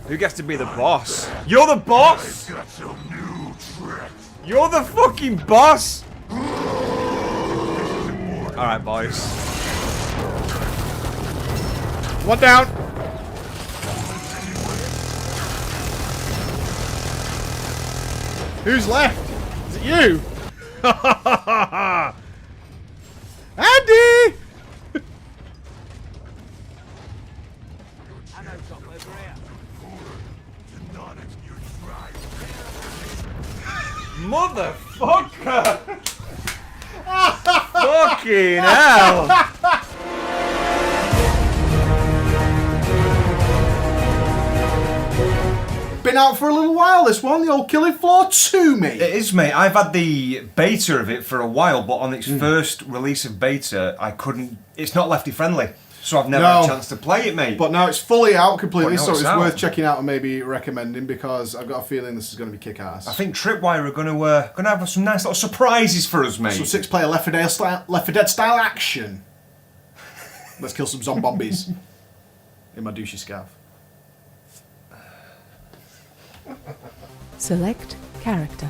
Who gets to be the boss? You're the boss! You're the fucking boss! Alright, boys. One down. Who's left? Is it you? Andy! Motherfucker! Fucking hell! Been out for a little while, this one, the old Killing Floor 2, mate. It is, mate. I've had the beta of it for a while, but on its first release of beta, I couldn't. It's not lefty friendly, so I've never had a chance to play it, mate. But now it's fully out completely, so it's out. worth checking out and maybe recommending because I've got a feeling this is going to be kick-ass. I think Tripwire are gonna have some nice little surprises for us, mate. Some 6-player Left 4 Dead style action. Let's kill some zombies in my douchey scarf. Select character.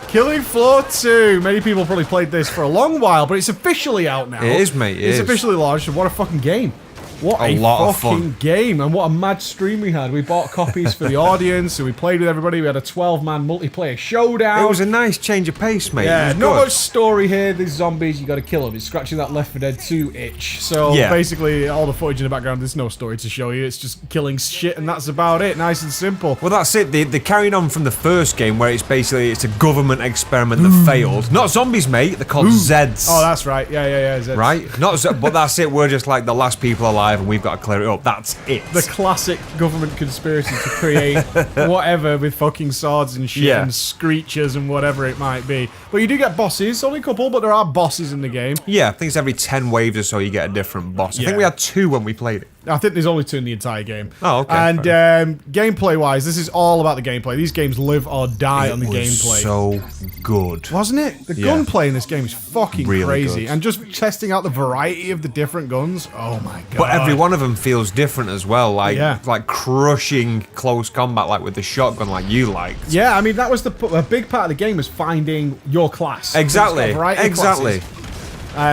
Killing Floor 2. Many people probably played this for a long while, but it's officially out now. It is, mate. It's officially launched, and what a fucking game. What a lot of fucking fun. game, and what a mad stream we had. We bought copies for the audience, and we played with everybody. We had a 12-man multiplayer showdown. It was a nice change of pace, mate. Yeah, It was not good. much story here. These zombies, you got to kill them. It's scratching that Left 4 Dead 2 itch. So Yeah. basically, all the footage in the background, there's no story to show you. It's just killing shit, and that's about it. Nice and simple. Well, that's it. They carried on from the first game, where it's a government experiment that failed. Not zombies, mate. They're called Zeds. Oh, that's right. Yeah. Zeds. Right? But that's it. We're just like the last people alive, and we've got to clear it up. That's it. The classic government conspiracy to create whatever with fucking swords and shit Yeah. and screechers and whatever it might be. But you do get bosses, only a couple, but there are bosses in the game. Yeah, I think it's every 10 waves or so you get a different boss. I Yeah. think we had 2 when we played it. I think there's only 2 in the entire game. Oh, okay, And gameplay-wise, this is all about the gameplay. These games live or die on the It was gameplay. so good. Wasn't it? The Yeah. gunplay in this game is fucking Really crazy. good. And just testing out the variety of the different guns, oh my god. But every one of them feels different as well, like Yeah. like crushing close combat, like with the shotgun, like you liked. Yeah, I mean, that was a big part of the game was finding your class. Exactly. It's got a variety of Exactly. classes.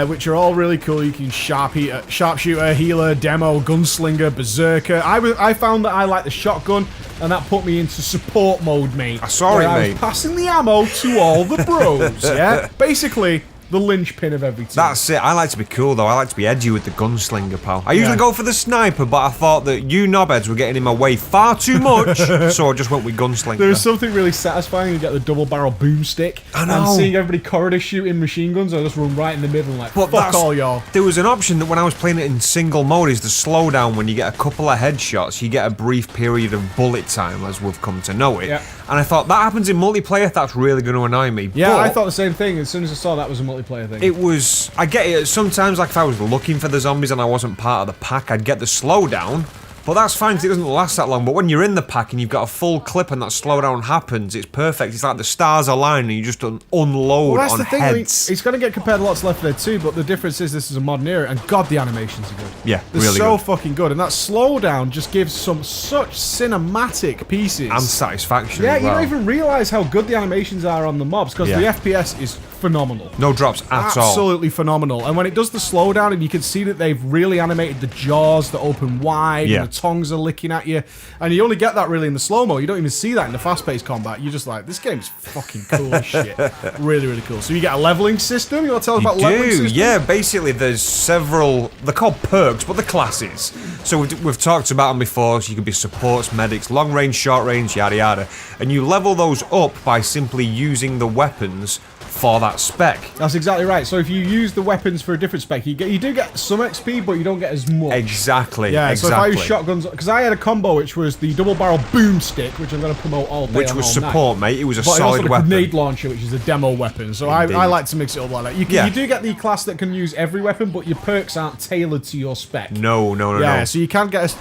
Which are all really cool. You can sharpshooter, healer, demo, gunslinger, berserker. I found that I like the shotgun, and that put me into support mode, mate. I saw where it, I mate. was passing the ammo to all the bros. Yeah, basically the linchpin of every team. That's it. I like to be cool though. I like to be edgy with the gunslinger, pal. I usually Yeah. go for the sniper, but I thought that you knobheads were getting in my way far too much, so I just went with gunslinger. There is something really satisfying. You get the double barrel boomstick. I know. And seeing everybody corridor shooting machine guns, I just run right in the middle and like, But fuck all y'all. There was an option that when I was playing it in single mode is the slowdown. When you get a couple of headshots, you get a brief period of bullet time, as we've come to know it. Yeah. And I thought that happens in multiplayer. That's really going to annoy me. Yeah, But I thought the same thing. As soon as I saw that was a multiplayer thing. it was. I get it. Sometimes, like if I was looking for the zombies and I wasn't part of the pack, I'd get the slowdown. But that's fine because it doesn't last that long. But when you're in the pack and you've got a full clip and that slowdown happens, it's perfect. It's like the stars align and you just unload Well, that's on the thing. I mean, heads. it's going to get compared to lots Left 4 Dead 2, but the difference is this is a modern era, and God, the animations are good. Yeah, They're really so good. fucking good, and that slowdown just gives such cinematic pieces. And satisfaction. yeah, as you well. don't even realize how good the animations are on the mobs because Yeah. the FPS is phenomenal. No drops at all. Absolutely phenomenal. And when it does the slowdown, and you can see that they've really animated the jaws that open wide, Yeah. and the tongues are licking at you, and you only get that really in the slow mo. You don't even see that in the fast-paced combat. You're just like, this game's fucking cool as shit. Really, really cool. So you get a leveling system. You want to tell us about leveling system? Yeah, basically there's several, they're called perks, but they're classes. So we've talked about them before, so you can be supports, medics, long range, short range, yada yada. And you level those up by simply using the weapons for that spec. That's exactly right. So if you use the weapons for a different spec, you do get some XP, but you don't get as much. Exactly, Yeah, exactly. so if I use shotguns, because I had a combo which was the double barrel boomstick, which I'm going to promote all day Which and was all night. support, mate. It was a But I also solid had a weapon. grenade launcher, which is a demo weapon. So I Indeed. like to mix it up like that. You do get the class that can use every weapon, but your perks aren't tailored to your spec. No. Yeah, so you can get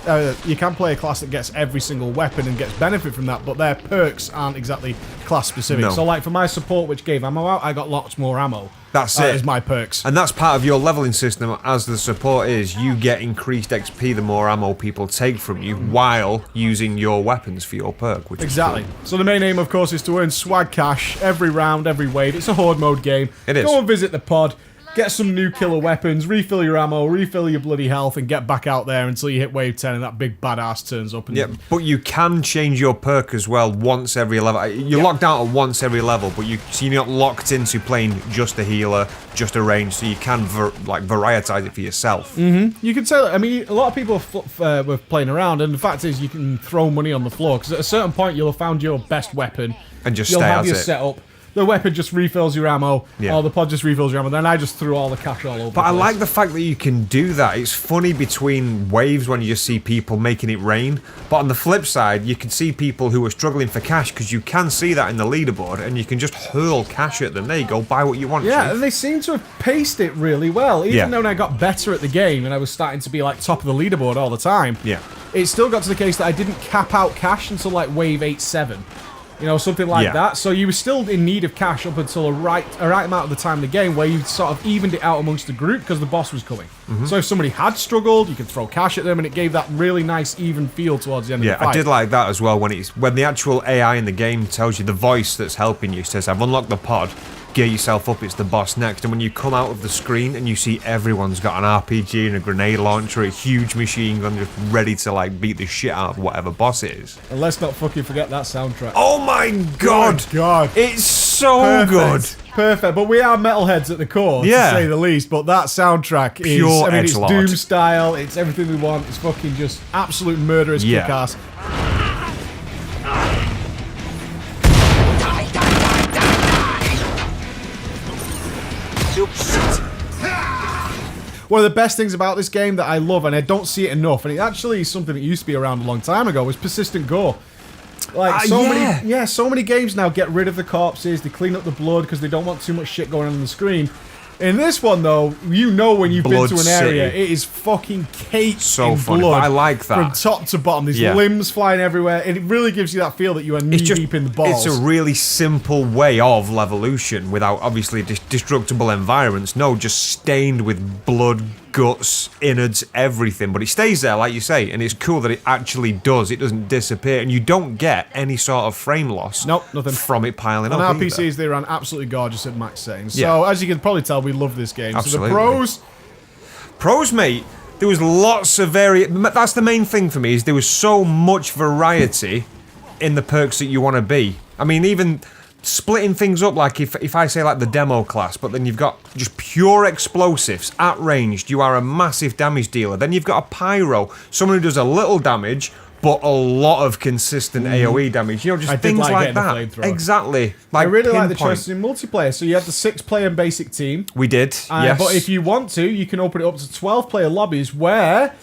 you can play a class that gets every single weapon and gets benefit from that, but their perks aren't exactly class specific. No. So like for my support, which gave ammo out, I got lots more ammo. That's it. As my perks. And that's part of your leveling system as the support is you get increased XP the more ammo people take from you while using your weapons for your perk, which Exactly. is cool. So the main aim, of course, is to earn swag cash every round, every wave. It's a horde mode game. It is. Go and visit the pod. Get some new killer weapons, refill your ammo, refill your bloody health, and get back out there until you hit wave 10 and that big badass turns up. And Yeah, but you can change your perk as well once every level. You're locked out at once every level, but so you're not locked into playing just a healer, just a range, so you can varietize it for yourself. you can tell. I mean, a lot of people were playing around, and the fact is, you can throw money on the floor because at a certain point you'll have found your best weapon And just you'll stay have at your it. setup. The weapon just refills your ammo, or the pod just refills your ammo. Then I just threw all the cash all over. But I like the fact that you can do that. It's funny between waves when you just see people making it rain. But on the flip side, you can see people who are struggling for cash because you can see that in the leaderboard and you can just hurl cash at them. There you go, buy what you want. Yeah, Chief. and they seem to have paced it really well. Even Yeah. though when I got better at the game and I was starting to be like top of the leaderboard all the time, Yeah. it still got to the case that I didn't cap out cash until like wave 8-7. You know, something like Yeah. that. So you were still in need of cash up until a right amount of the time in the game where you sort of evened it out amongst the group because the boss was coming. So if somebody had struggled, you could throw cash at them and it gave that really nice even feel towards the end of the fight. I did like that as well when the actual AI in the game tells you, the voice that's helping you says, I've unlocked the pod, gear yourself up, it's the boss next. And when you come out of the screen and you see everyone's got an RPG and a grenade launcher, a huge machine gun just ready to like beat the shit out of whatever boss it is. And let's not fucking forget that soundtrack. Oh my god! Good God. It's so good! Perfect. But we are metalheads at the core, Yeah. to say the least. But that soundtrack is, Pure I mean, it's edgelord. Doom style. It's everything we want. It's fucking just absolute murderous Yeah. kick-ass. One of the best things about this game that I love, and I don't see it enough, and it actually is something that used to be around a long time ago, was persistent gore. Like so many games now get rid of the corpses, they clean up the blood because they don't want too much shit going on the screen. In this one, though, you know when you've Blood been to an area, City. it is fucking caked So in funny, blood. but I like that. From top to bottom, there's Yeah. limbs flying everywhere, and it really gives you that feel that you are knee deep in the balls. It's a really simple way of levolution without obviously destructible environments. No, just stained with blood, guts, innards, everything. But it stays there, like you say, and it's cool that it actually does. It doesn't disappear, and you don't get any sort of frame loss. Nope, nothing. From it piling On up. our either. PCs, they ran absolutely gorgeous at max settings. So, Yeah. as you can probably tell, we love this game. Absolutely. So, the pros... Pros, mate. There was lots of That's the main thing for me. Is there was so much variety in the perks that you want to be. I mean, even splitting things up, like if I say like the demo class, but then you've got just pure explosives at ranged, you are a massive damage dealer. Then you've got a pyro, someone who does a little damage but a lot of consistent AoE damage. You know, just I did things like like getting the that. flamethrower. Exactly. I Like really like the pinpoint. choices in multiplayer. So you have the 6-player basic team. We did. Yes. But if you want to, you can open it up to 12-player lobbies where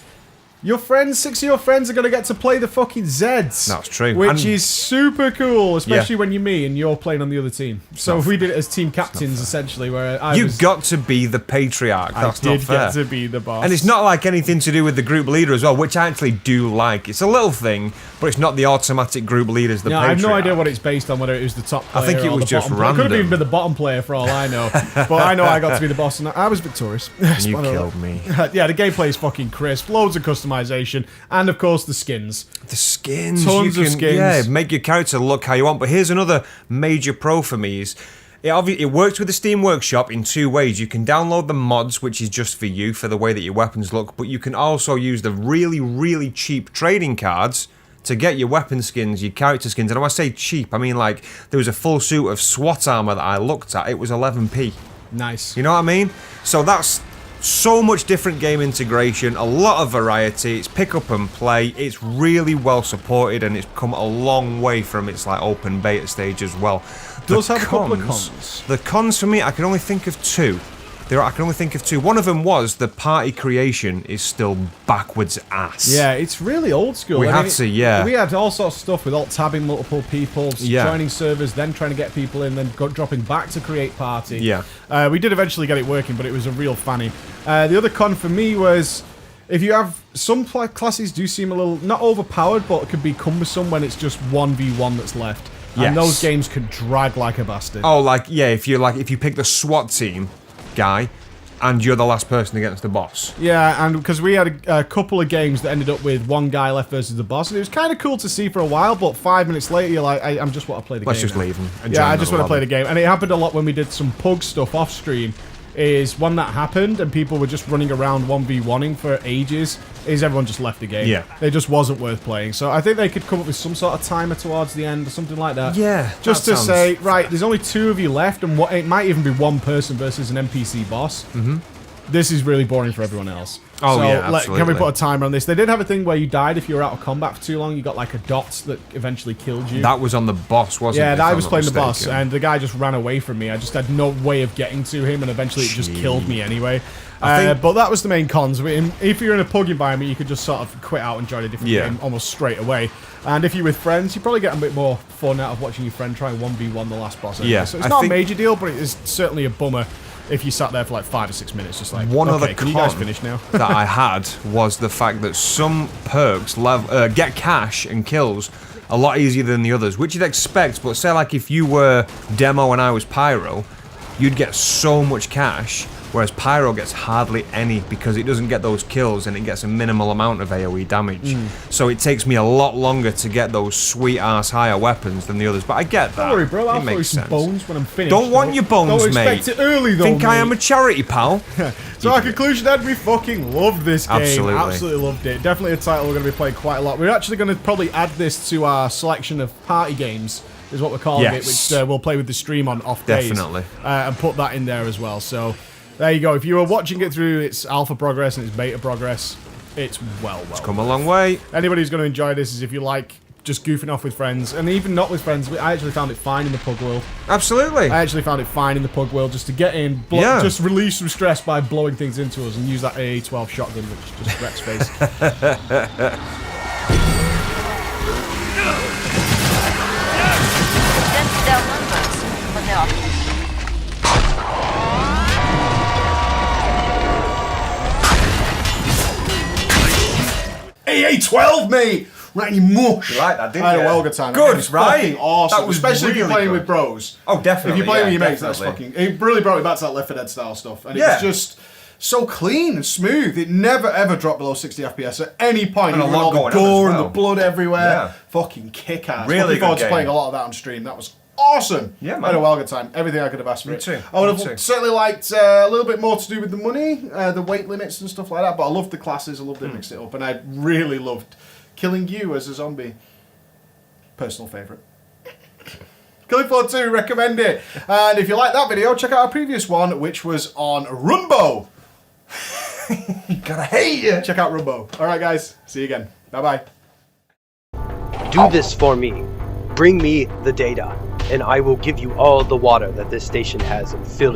your friends, 6 of your friends, are going to get to play the fucking Zeds. That's true. Which And- is super cool, especially Yeah. when you're me and you're playing on the other team. So we did it as team captains, essentially, where I You was... got to be the patriarch. That's I not did fair. get to be the boss. And it's not like anything to do with the group leader as well, which I actually do like. It's a little thing, but it's not the automatic group leader as the No, I patriarch. have no idea what it's based on, whether it was the top player think it or was the just bottom player. It could have random. even been the bottom player for all I know. But I know I got to be the boss, and I was victorious. You Spoiler alert. killed me. Yeah, the gameplay is fucking crisp, loads of customization, and of course the skins. The skins. Tons you of can, skins. Yeah, make your character look how you want. But here's another major pro for me is it works with the Steam Workshop in two ways. You can download the mods, which is just for you, for the way that your weapons look, but you can also use the really, really cheap trading cards to get your weapon skins, your character skins. And when I say cheap, I mean like there was a full suit of SWAT armor that I looked at. It was 11p. Nice. You know what I mean? So that's so much different game integration, a lot of variety. It's pick up and play. It's really well supported, and it's come a long way from its like open beta stage as well. Does have a couple of cons. The cons for me, I can only think of two. I can only think of two. One of them was the party creation is still backwards ass. Yeah, it's really old school. We I had mean, to, yeah. We had all sorts of stuff with alt-tabbing multiple people, Yeah. joining servers, then trying to get people in, then dropping back to create party. Yeah. We did eventually get it working, but it was a real fanny. The other con for me was, if you have some classes do seem a little, not overpowered, but it could be cumbersome when it's just 1v1 that's left. Yes. And those games could drag like a bastard. Oh, like yeah, if you pick the SWAT team, guy, and you're the last person against the boss. Yeah, and because we had a couple of games that ended up with one guy left versus the boss, and it was kind of cool to see for a while, but 5 minutes later, you're like, I just want to play the game. Let's just now. leave him. Yeah, I just want to play the game. And it happened a lot when we did some Pug stuff off stream. Is when that happened and people were just running around 1v1ing for ages, is everyone just left the game. Yeah. It just wasn't worth playing. So I think they could come up with some sort of timer towards the end or something like that. Yeah. Just to say, right, there's only 2 of you left, and it might even be 1 person versus an NPC boss. Mm-hmm. This is really boring for everyone else. Oh, so, yeah, absolutely. Can we put a timer on this? They did have a thing where you died if you were out of combat for too long. You got like a dot that eventually killed you. That was on the boss, wasn't it? Yeah, I was playing the boss, and the guy just ran away from me. I just had no way of getting to him, and eventually it just killed me anyway. But that was the main cons. If you're in a Pug environment, you could just sort of quit out and join a different game almost straight away. And if you're with friends, you probably get a bit more fun out of watching your friend try and 1v1 the last boss. Anyway. Yeah, So it's not a major deal, but it is certainly a bummer if you sat there for like 5 or 6 minutes, just like, one okay, other can you guys finish now? that I had was the fact that some perks get cash and kills a lot easier than the others, which you'd expect, but say like if you were Demo and I was Pyro, you'd get so much cash, whereas Pyro gets hardly any because it doesn't get those kills and it gets a minimal amount of AoE damage. So it takes me a lot longer to get those sweet-ass higher weapons than the others, but I get that. Don't worry, bro, I'll it throw makes you some sense. bones when I'm finished. Don't want your bones, Don't mate. expect it early, though, Think I mate. am a charity, pal? So our conclusion, Ed, we fucking loved this game. Absolutely. Absolutely loved it. Definitely a title we're going to be playing quite a lot. We're actually going to probably add this to our selection of party games, is what we're calling it, which we'll play with the stream on off days. Definitely. And put that in there as well. So there you go. If you were watching it through its alpha progress and its beta progress, it's well. It's come a long way. Anybody who's going to enjoy this is if you like just goofing off with friends, and even not with friends, I actually found it fine in the Pug world. Absolutely. I actually found it fine in the Pug world just to get in, just release some stress by blowing things into us and use that AA-12 shotgun which just wrecks face. AA-12, mate! Right in your mush. You like that, didn't I had you? a well good time. Good, It was right? fucking awesome. That was Especially if you're really playing good. with bros. Oh, definitely. If you're playing with your mates, definitely. that's fucking... It really brought me back to that Left 4 Dead style stuff. And it was just so clean and smooth. It never ever dropped below 60 FPS at any point. And a Even lot all the going on gore as and well. the blood everywhere. Yeah. Fucking kick-ass. Really Looking forward good to game. playing a lot of that on stream. That was awesome. Yeah, man. I had a well good time. Everything I could have asked for. Me too. I would Me have too. certainly liked a little bit more to do with the money, the weight limits and stuff like that. But I loved the classes. I loved it, mixed it up, and I really loved killing you as a zombie. Personal favourite. Killing Floor 2, recommend it. And if you like that video, check out our previous one, which was on Rumbo. Gotta hate you. Check out Rumbo. Alright guys, see you again. Bye-bye. Do this for me. Bring me the data, and I will give you all the water that this station has and fill